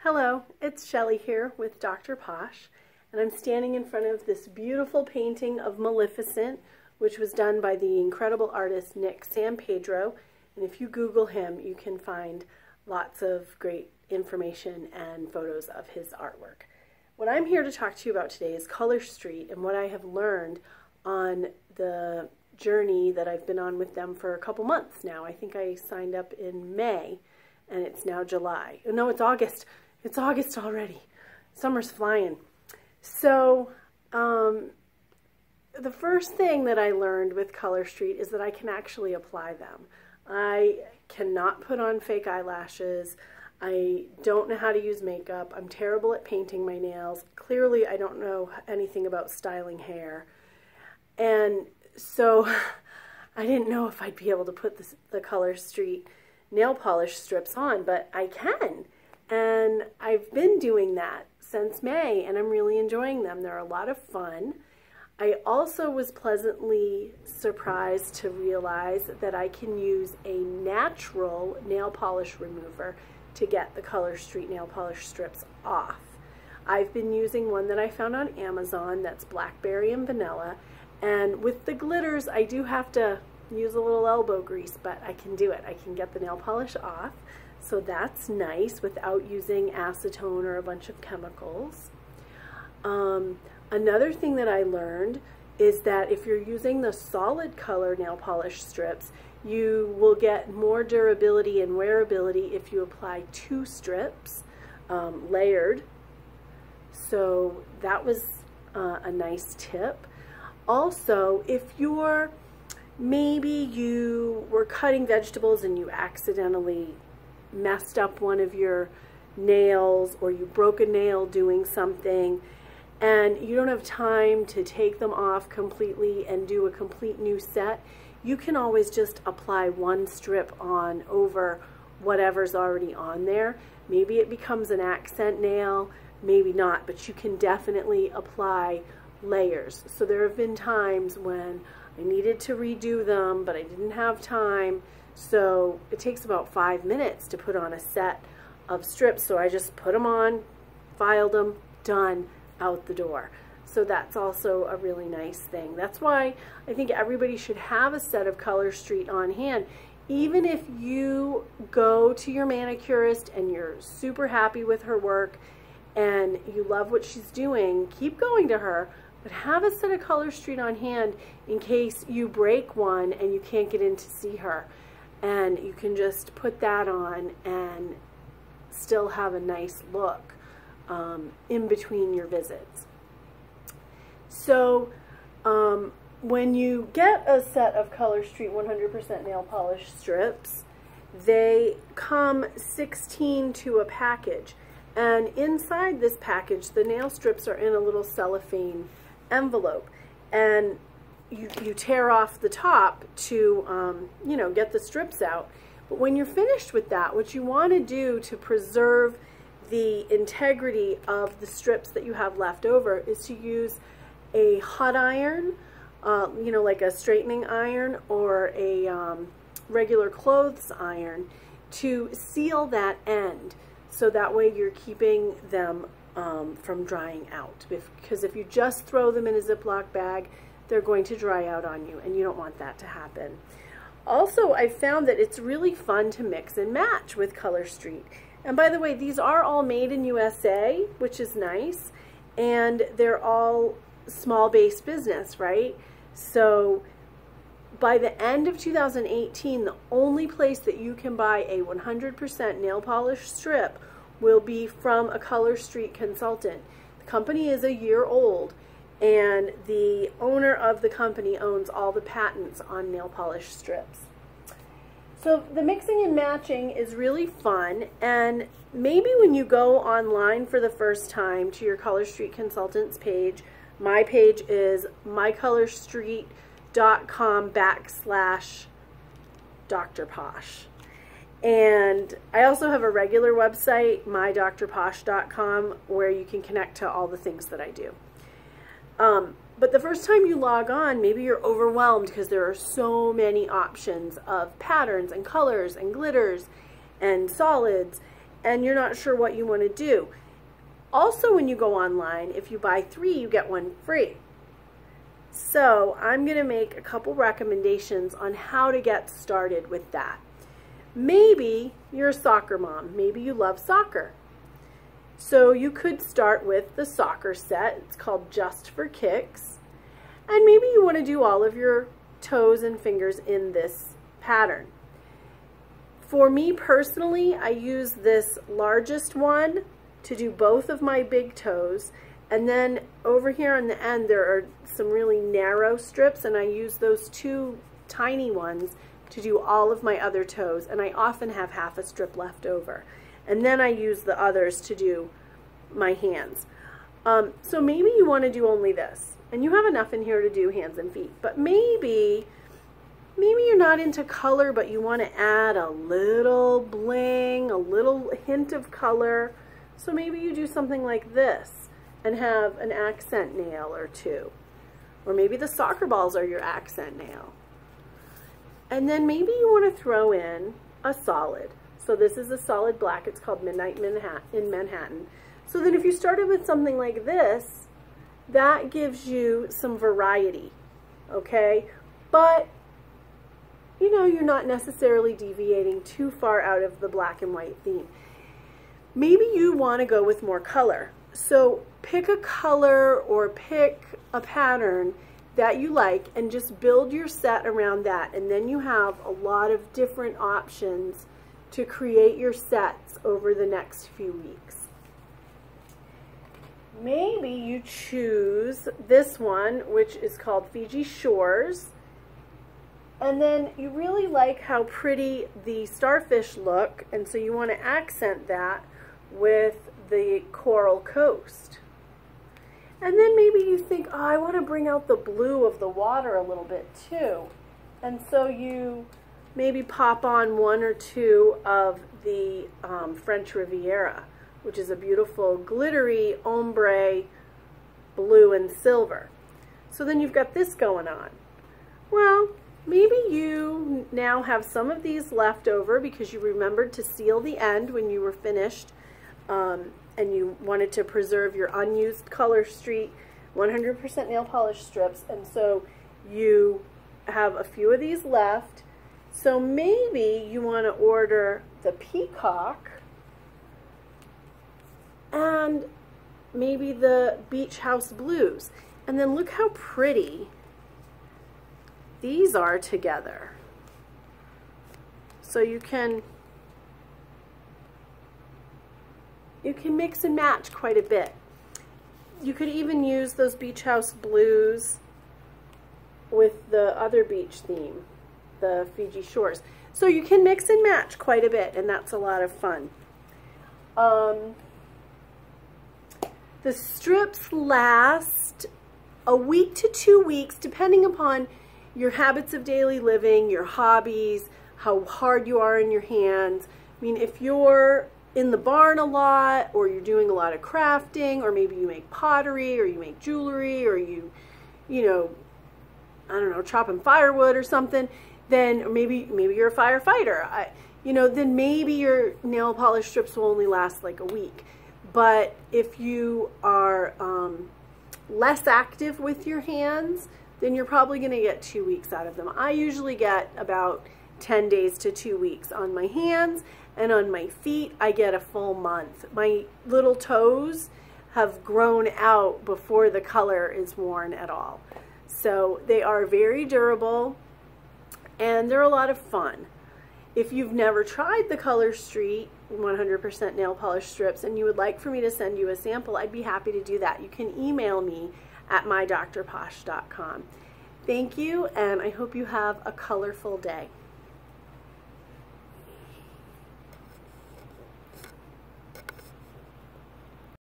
Hello, it's Shelley here with Dr. Posh, and I'm standing in front of this beautiful painting of Maleficent, which was done by the incredible artist Nick Sampedro. And if you Google him, you can find lots of great information and photos of his artwork. What I'm here to talk to you about today is Color Street and what I have learned on the journey that I've been on with them for a couple months now. I think I signed up in May, and it's now July. No, it's August. It's August already. Summer's flying. So, the first thing that I learned with Color Street is that I can actually apply them. I cannot put on fake eyelashes. I don't know how to use makeup. I'm terrible at painting my nails. Clearly, I don't know anything about styling hair. And so, I didn't know if I'd be able to put the Color Street nail polish strips on, but I can. And I've been doing that since May, and I'm really enjoying them. They're a lot of fun. I also was pleasantly surprised to realize that I can use a natural nail polish remover to get the Color Street nail polish strips off. I've been using one that I found on Amazon that's blackberry and vanilla, and with the glitters I do have to use a little elbow grease, but I can do it. I can get the nail polish off, so that's nice without using acetone or a bunch of chemicals. Another thing that I learned is that if you're using the solid color nail polish strips, you will get more durability and wearability if you apply 2 strips layered. So that was a nice tip. Also, if maybe you were cutting vegetables and you accidentally messed up one of your nails, or you broke a nail doing something, and you don't have time to take them off completely and do a complete new set, you can always just apply 1 strip on over whatever's already on there. Maybe it becomes an accent nail, maybe not, but you can definitely apply layers. So there have been times when I needed to redo them, but I didn't have time. So it takes about 5 minutes to put on a set of strips. So I just put them on, filed them, done, out the door. So that's also a really nice thing. That's why I think everybody should have a set of Color Street on hand. Even if you go to your manicurist and you're super happy with her work and you love what she's doing, keep going to her. But have a set of Color Street on hand in case you break one and you can't get in to see her. And you can just put that on and still have a nice look in between your visits. So when you get a set of Color Street 100% nail polish strips, they come 16 to a package. And inside this package, the nail strips are in a little cellophane envelope, and you tear off the top to you know, get the strips out. But when you're finished with that, what you want to do to preserve the integrity of the strips that you have left over is to use a hot iron, you know, like a straightening iron or a regular clothes iron, to seal that end, so that way you're keeping them from drying out. Because if you just throw them in a Ziploc bag, they're going to dry out on you, and you don't want that to happen. Also, I've found that it's really fun to mix and match with Color Street. And by the way, these are all made in USA, which is nice, and they're all small base business, right? So by the end of 2018, the only place that you can buy a 100% nail polish strip will be from a Color Street consultant. The company is a year old, and the owner of the company owns all the patents on nail polish strips. So the mixing and matching is really fun, and maybe when you go online for the first time to your Color Street consultant's page, my page is mydoctorposh.com/Dr. Posh. And I also have a regular website, mydoctorposh.com, where you can connect to all the things that I do. But the first time you log on, maybe you're overwhelmed because there are so many options of patterns and colors and glitters and solids. and you're not sure what you want to do. Also, when you go online, if you buy 3, you get 1 free. So I'm going to make a couple recommendations on how to get started with that. Maybe you're a soccer mom. Maybe you love soccer. So you could start with the soccer set. It's called Just for Kicks. And maybe you want to do all of your toes and fingers in this pattern. For me personally, I use this largest one to do both of my big toes. And then over here on the end, there are some really narrow strips, and I use those 2 tiny ones to do all of my other toes, and I often have half a strip left over. And then I use the others to do my hands. So maybe you want to do only this, and you have enough in here to do hands and feet, but maybe you're not into color, but you want to add a little bling, a little hint of color. So maybe you do something like this and have an accent nail or 2. Or maybe the soccer balls are your accent nail. And then maybe you want to throw in a solid. So this is a solid black. It's called Midnight in Manhattan. So then if you started with something like this, that gives you some variety, okay? But, you know, you're not necessarily deviating too far out of the black and white theme. Maybe you want to go with more color. So pick a color or pick a pattern that you like and just build your set around that. And then you have a lot of different options to create your sets over the next few weeks. Maybe you choose this one, which is called Fiji Shores. And then you really like how pretty the starfish look, and so you want to accent that with the Coral Coast. And then maybe you think, oh, I want to bring out the blue of the water a little bit too. And so you maybe pop on 1 or 2 of the French Riviera, which is a beautiful glittery ombre blue and silver. So then you've got this going on. Well, maybe you now have some of these left over because you remembered to seal the end when you were finished, and you wanted to preserve your unused Color Street 100% nail polish strips, and so you have a few of these left. So maybe you want to order the Peacock and maybe the Beach House Blues. And then look how pretty these are together. So you can mix and match quite a bit. You could even use those Beach House Blues with the other beach theme, the Fiji Shores. So you can mix and match quite a bit, and that's a lot of fun. The strips last a week to 2 weeks, depending upon your habits of daily living, your hobbies, how hard you are in your hands. I mean, if you're in the barn a lot, or you're doing a lot of crafting, or maybe you make pottery, or you make jewelry, or you know, I don't know, chopping firewood or something, then, or maybe you're a firefighter, you know, then maybe your nail polish strips will only last like a week. But if you are less active with your hands, then you're probably going to get 2 weeks out of them. I usually get about 10 days to 2 weeks on my hands, and on my feet I get a full month. My little toes have grown out before the color is worn at all. So they are very durable and they're a lot of fun. If you've never tried the Color Street 100% nail polish strips and you would like for me to send you a sample, I'd be happy to do that. You can email me at mydoctorposh.com. Thank you, and I hope you have a colorful day.